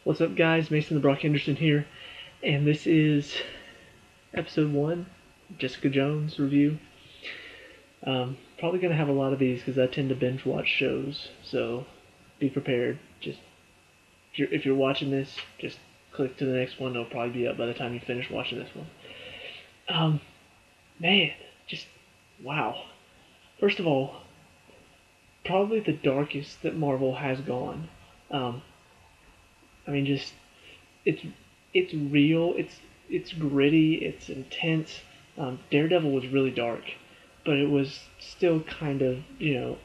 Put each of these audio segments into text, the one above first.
What's up, guys? Mason the Brock Henderson here, and this is episode 1, Jessica Jones review. Probably gonna have a lot of these because I tend to binge watch shows, so be prepared. Just if you're watching this, just click to the next one. It'll probably be up by the time you finish watching this one. Um, man, just wow. First of all, probably the darkest that Marvel has gone. Um, I mean, just it's it's real. It's gritty. It's intense. Daredevil was really dark, but it was still kind of it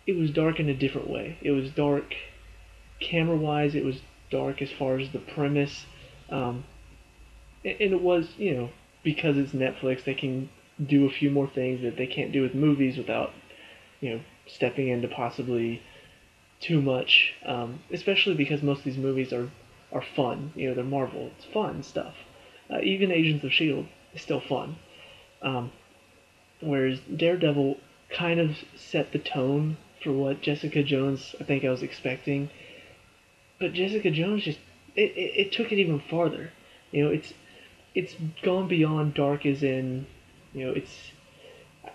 was dark in a different way. It was dark camera wise. It was dark as far as the premise, um, and it was because it's Netflix, they can do a few more things that they can't do with movies without stepping into possibly too much, especially because most of these movies are fun. They're Marvel. It's fun stuff. Even Agents of Shield is still fun. Um, Whereas Daredevil kind of set the tone for what Jessica Jones I think I was expecting. But Jessica Jones just it took it even farther. It's gone beyond dark as in it's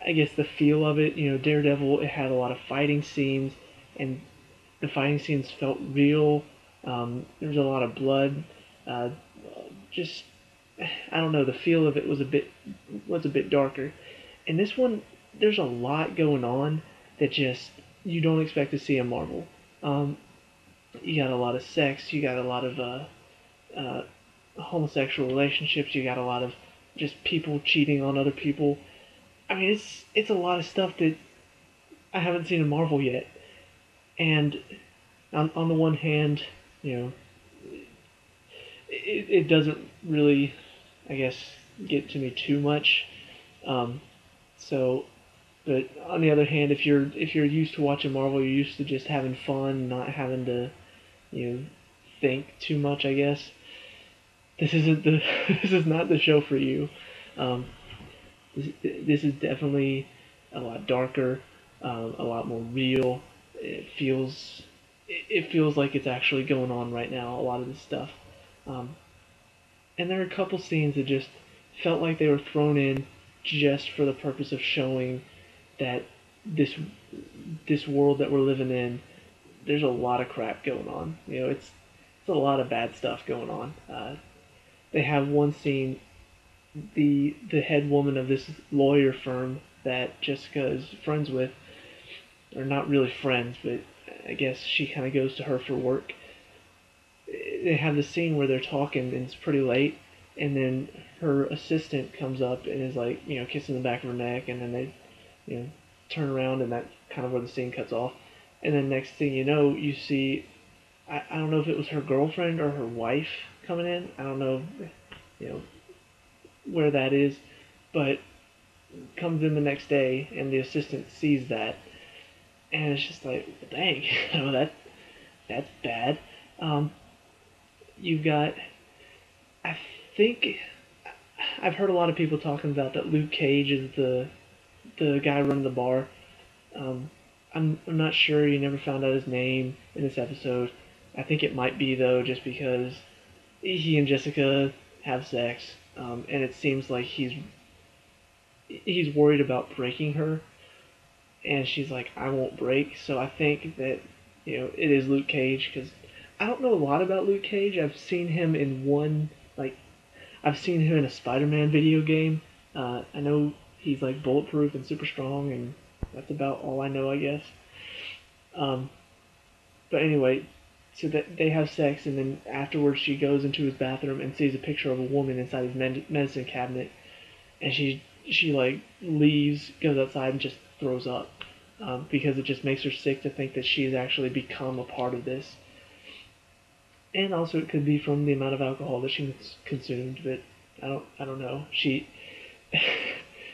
I guess the feel of it. Daredevil, it had a lot of fighting scenes, and the fighting scenes felt real. There was a lot of blood. Uh, just I don't know. The feel of it was a bit darker. In this one, there's a lot going on that just you don't expect to see in Marvel. Um, you got a lot of sex. You got a lot of uh, homosexual relationships. You got a lot of just people cheating on other people. I mean, it's a lot of stuff that I haven't seen in Marvel yet. And on the one hand, you know, it doesn't really, I guess, get to me too much. Um, so, but on the other hand, if you're used to watching Marvel, you're used to just having fun, not having to, you know, think too much. I guess this isn't the this is not the show for you. Um, this is definitely a lot darker, a lot more real. It feels like it's actually going on right now. A lot of this stuff, um, and there are a couple scenes that just felt like they were thrown in just for the purpose of showing that this this world that we're living in, there's a lot of crap going on. It's a lot of bad stuff going on. They have one scene, the head woman of this lawyer firm that Jessica is friends with, or not really friends, but I guess she kind of goes to her for work. They have the scene where they're talking and it's pretty late, and then her assistant comes up and is like, kissing the back of her neck, and then they, you know, turn around, and that's kind of where the scene cuts off. And then next thing you know, you see, I don't know if it was her girlfriend or her wife coming in. I don't know, you know, where that is, but comes in the next day, and the assistant sees that, and it's just like, dang, that's bad. Um, you've got, I think, I've heard a lot of people talking about that Luke Cage is the guy running the bar. I'm not sure. You never found out his name in this episode. I think it might be though, just because he and Jessica have sex, and it seems like he's worried about breaking her, and she's like, I won't break. So I think that it is Luke Cage, because I don't know a lot about Luke Cage. I've seen him in one, like, I've seen him in a Spider-Man video game. I know he's like bulletproof and super strong, and that's about all I know, I guess. Um, but anyway, so that they have sex, and then afterwards she goes into his bathroom and sees a picture of a woman inside his medicine cabinet, and she like leaves, goes outside, and just throws up, because it just makes her sick to think that she's actually become a part of this. And also, it could be from the amount of alcohol that she consumed, but I don't know.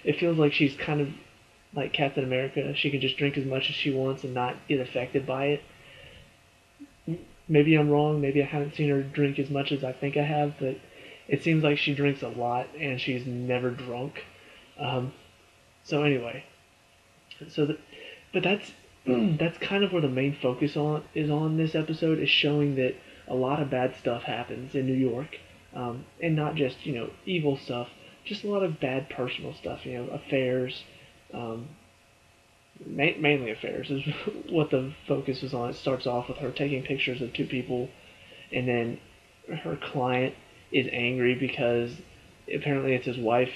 It feels like she's kind of like Captain America. She can just drink as much as she wants and not get affected by it. Maybe I'm wrong. Maybe I haven't seen her drink as much as I think I have, but it seems like she drinks a lot and she's never drunk. Um, so anyway, so the, but that's that's kind of where the main focus on is on this episode, is showing that a lot of bad stuff happens in New York, and not just evil stuff, just a lot of bad personal stuff. Affairs, um, mainly affairs is what the focus is on. It starts off with her taking pictures of two people, and then her client is angry because apparently it's his wife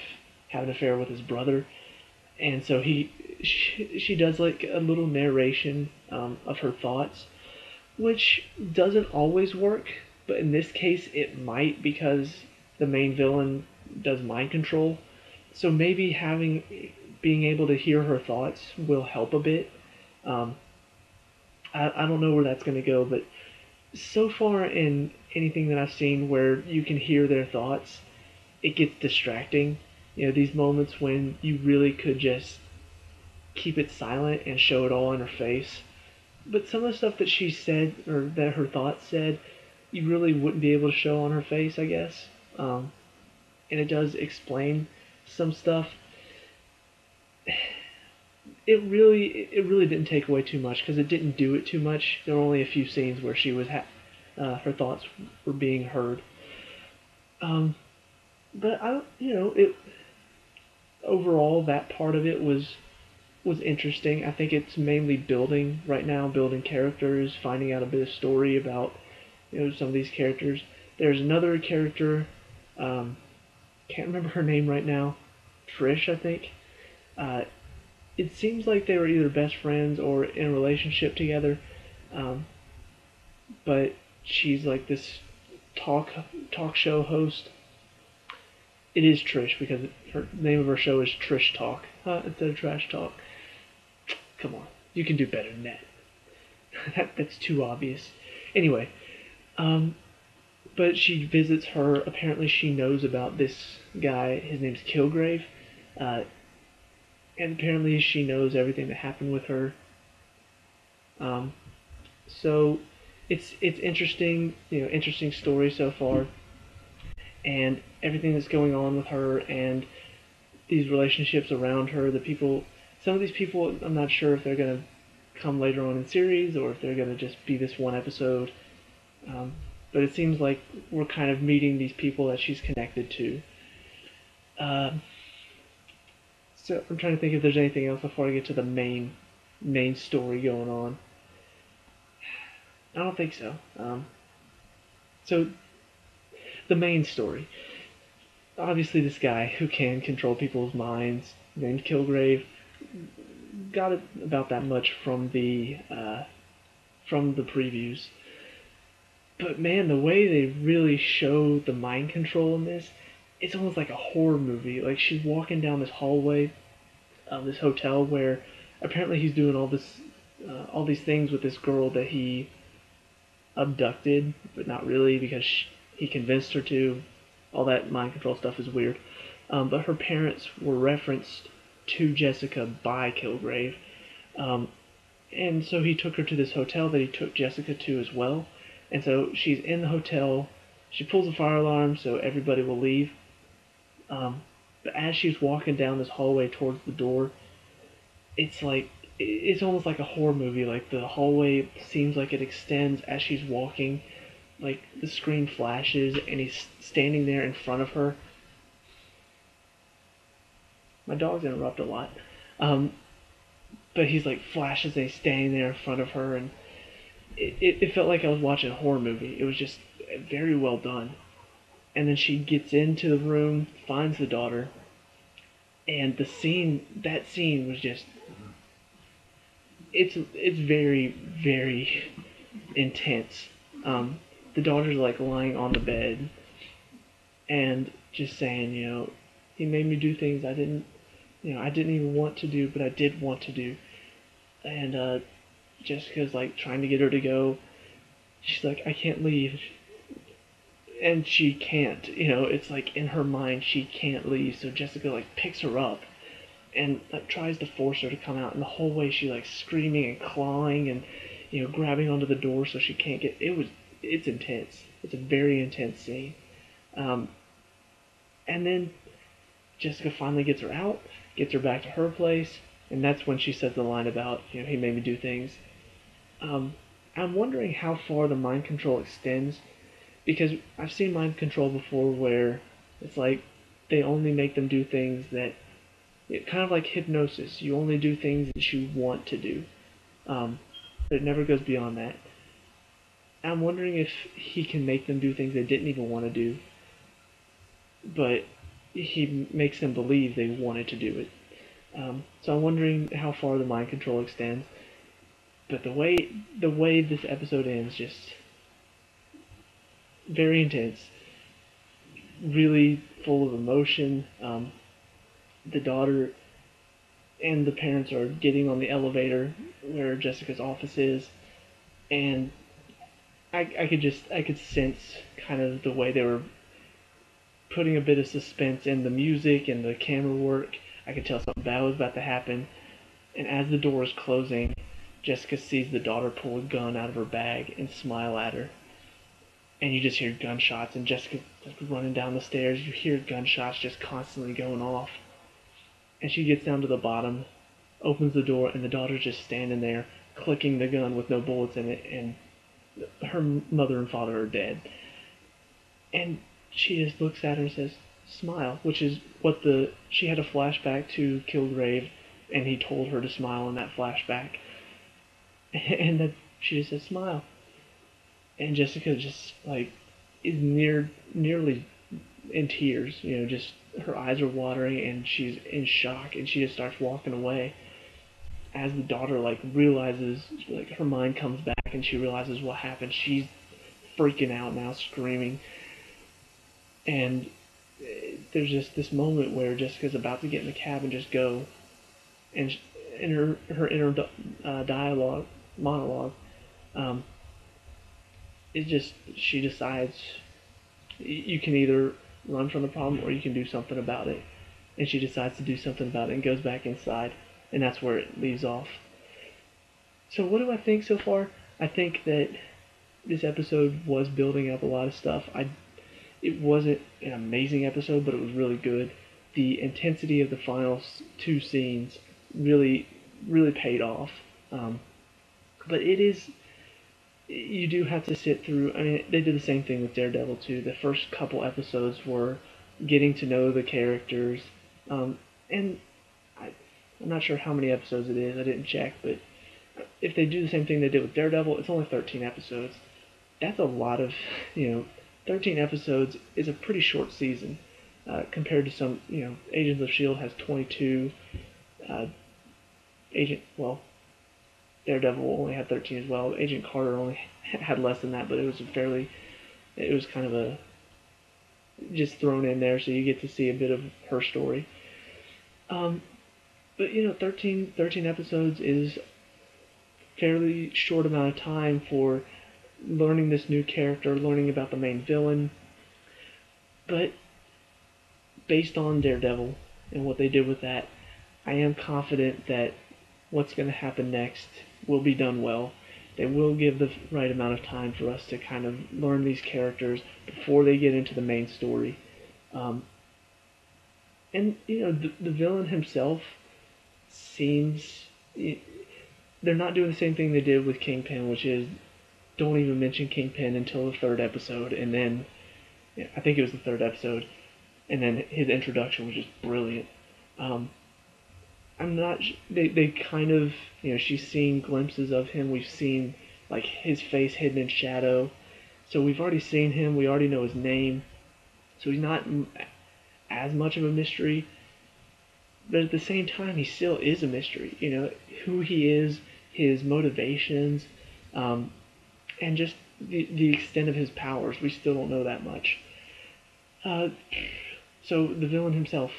having an affair with his brother, and so she does like a little narration of her thoughts, which doesn't always work, but in this case it might because the main villain does mind control. So maybe having being able to hear her thoughts will help a bit. Um, I don't know where that's going to go, but so far in anything that I've seen where you can hear their thoughts, it gets distracting. These moments when you really could just keep it silent and show it all in her face. But some of the stuff that she said, or that her thoughts said, you really wouldn't be able to show on her face, I guess. And it does explain some stuff. It really didn't take away too much because it didn't do it too much. There were only a few scenes where her thoughts were being heard. But it overall that part of it was interesting. I think it's mainly building right now, building characters, finding out a bit of story about some of these characters. There's another character, can't remember her name right now, Trish, I think. It seems like they were either best friends or in a relationship together, but she's like this talk show host. It is Trish because her name of her show is Trish Talk instead of Trash Talk. Come on, you can do better than that. That's too obvious. Anyway, but she visits her. Apparently, she knows about this guy. His name's Kilgrave, and apparently she knows everything that happened with her. So it's interesting. Interesting story so far, and everything that's going on with her and these relationships around her. Some of these people, I'm not sure if they're gonna come later on in series or if they're gonna just be this one episode. But it seems like we're kind of meeting these people that she's connected to. So I'm trying to think if there's anything else before I get to the main story going on. I don't think so. So the main story. Obviously, this guy who can control people's minds, named Kilgrave, got it about that much from the previews. But man, the way they really show the mind control in this, it's almost like a horror movie. Like she's walking down this hallway of this hotel where apparently he's doing all these things with this girl that he abducted, but not really because he convinced her to. All that mind control stuff is weird. But her parents were referenced to Jessica by Kilgrave. And so he took her to this hotel that he took Jessica to as well. And so she's in the hotel. She pulls a fire alarm so everybody will leave. But as she's walking down this hallway towards the door, it's almost like a horror movie. Like the hallway seems like it extends as she's walking. Like the screen flashes and he's standing there in front of her. My dogs interrupt a lot. But he's like flashes and he's standing there in front of her, and it felt like I was watching a horror movie. It was just very well done. And then she gets into the room, finds the daughter, and that scene was just, it's very, very intense. The daughter's like lying on the bed and just saying, he made me do things I didn't even want to do, but I did want to do. And Jessica's like trying to get her to go. She's like, I can't leave. And she can't, it's like in her mind she can't leave. So Jessica like picks her up and like tries to force her to come out. And the whole way she's like screaming and clawing and grabbing onto the door so she can't get. It's intense. It's a very intense scene. And then Jessica finally gets her out, gets her back to her place, and that's when she says the line about, he made me do things. I'm wondering how far the mind control extends, because I've seen mind control before where it's like they only make them do things that, kind of like hypnosis. You only do things that you want to do. But it never goes beyond that. I'm wondering if he can make them do things they didn't even want to do, but he makes them believe they wanted to do it. So I'm wondering how far the mind control extends. But the way this episode ends, just very intense, really full of emotion. The daughter and the parents are getting on the elevator where Jessica's office is, and I could sense kind of the way they were putting a bit of suspense in the music and the camera work. I could tell something bad was about to happen. And as the door is closing, Jessica sees the daughter pull a gun out of her bag and smile at her. And you just hear gunshots, and Jessica's like running down the stairs. You hear gunshots just constantly going off. And she gets down to the bottom, opens the door, and the daughter's just standing there, clicking the gun with no bullets in it, and her mother and father are dead. And she just looks at her and says, "Smile," which is what she had a flashback to Kilgrave, and he told her to smile in that flashback. And that she just says, "Smile." And Jessica just like is nearly in tears, just her eyes are watering and she's in shock, and she just starts walking away as the daughter like realizes, like her mind comes back and she realizes what happened. She's freaking out now, screaming. And there's just this moment where Jessica's about to get in the cab and just go, and in her inner monologue, um, it just she decides you can either run from the problem or you can do something about it, and she decides to do something about it and goes back inside, and that's where it leaves off. So what do I think so far? I think that this episode was building up a lot of stuff. It wasn't an amazing episode, but it was really good. The intensity of the final two scenes really, really paid off. But you do have to sit through. I mean, they did the same thing with Daredevil too. The first couple episodes were getting to know the characters, and I'm not sure how many episodes it is. I didn't check, but if they do the same thing they did with Daredevil, it's only 13 episodes. That's a lot of, 13 episodes is a pretty short season compared to some, Agents of S.H.I.E.L.D. has 22. Uh, Daredevil only had 13 as well. Agent Carter only had less than that, but it was kind of just thrown in there so you get to see a bit of her story. But 13 episodes is fairly short amount of time for learning this new character, learning about the main villain. But based on Daredevil and what they did with that, I am confident that what's going to happen next will be done well. They will give the right amount of time for us to kind of learn these characters before they get into the main story. And the villain himself seems, they're not doing the same thing they did with Kingpin, which is don't even mention Kingpin until the third episode, and then I think it was the third episode, and then his introduction was just brilliant. I'm not. They kind of, she's seen glimpses of him. We've seen like his face hidden in shadow, so we've already seen him. We already know his name, so he's not as much of a mystery. But at the same time, he still is a mystery. Who he is, his motivations, and just the extent of his powers. We still don't know that much. So the villain himself,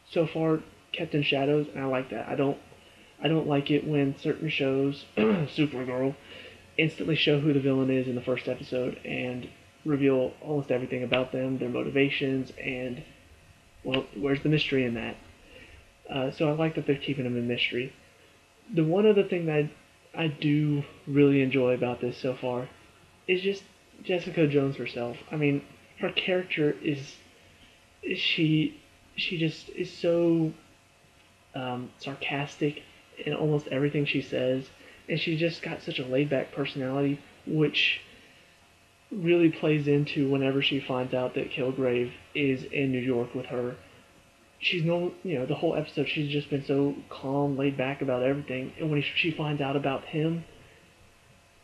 so far kept in shadows, and I like that. I don't like it when certain shows, Supergirl, instantly show who the villain is in the first episode and reveal almost everything about them, their motivations, and well, where's the mystery in that? So I like that they're keeping them in mystery. The one other thing that I do really enjoy about this so far is just Jessica Jones herself. I mean, her character she just is so sarcastic in almost everything she says, and she just got such a laid-back personality, which really plays into whenever she finds out that Kilgrave is in New York with her. She's no, the whole episode she's just been so calm, laid back about everything, and when she finds out about him,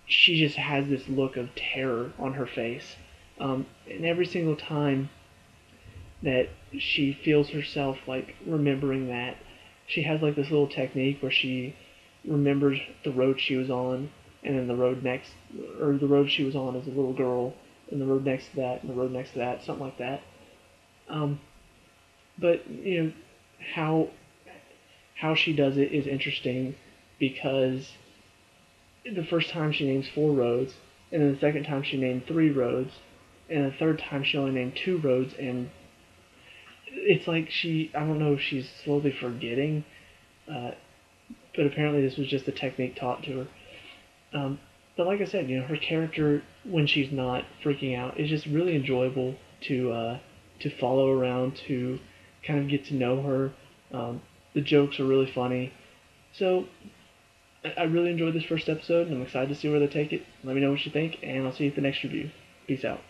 she just has this look of terror on her face. And every single time that she feels herself like remembering that, she has like this little technique where she remembers the road she was on, and then the road next, or the road she was on as a little girl, and the road next to that, and the road next to that, something like that. Um, but how how she does it is interesting because the first time she names 4 roads, and then the second time she named 3 roads, and the third time she only named 2 roads, and it's like I don't know if she's slowly forgetting, uh, but apparently this was just a technique taught to her. But like I said, her character when she's not freaking out is just really enjoyable to follow around, to kind of get to know her. The jokes are really funny, so I really enjoyed this first episode, and I'm excited to see where they take it. Let me know what you think, and I'll see you at the next review. Peace out.